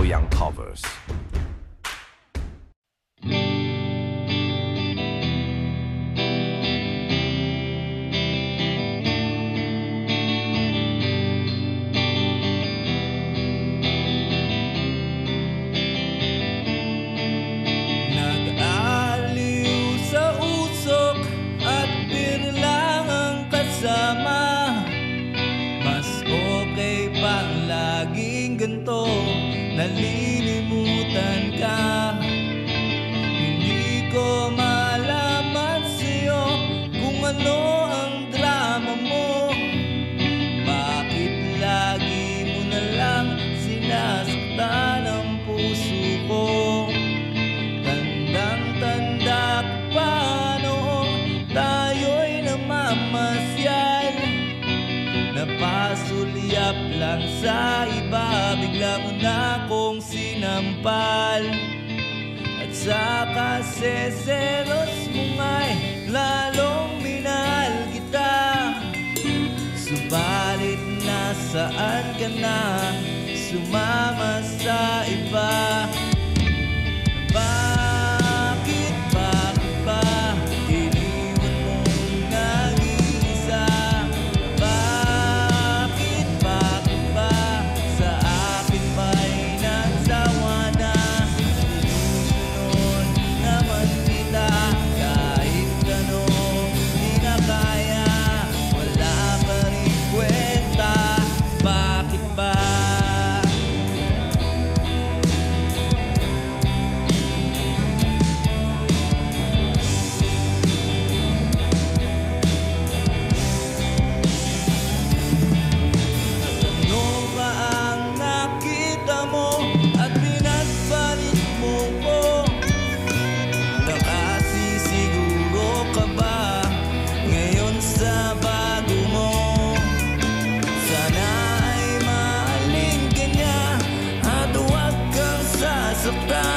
Young covers. Nag-aliw sa usok at beer lang ang kasama. Mas okay pang laging ganto, nalilimutan ka. Hindi ko malaman sa'yo kung ano ang drama mo. Bakit lagi mo na lang sinasaktan ang puso ko? Tandang-tanda ko pa noong tayo'y namamasyal. Napasulyap lang sa iba, bigla mo na akong sinampal. At sa kaseseros mo nga'y lalong minahal kita. Subalit nasaan ka na, sumama sa iba. Bakit ba iniwan mong nag-iisa? Bakit ba sa akin ba'y nagsawa na? Sinusunod naman kita kahit gano'n di na kaya. Wala pa rin kwenta, bakit ba? Ano ba ang nakita mo at pinagbalik mo ko? Nakasisiguro ka ba ngayon sa bago mo? Sana ay mahalin ka niya at huwag kang sasaktan.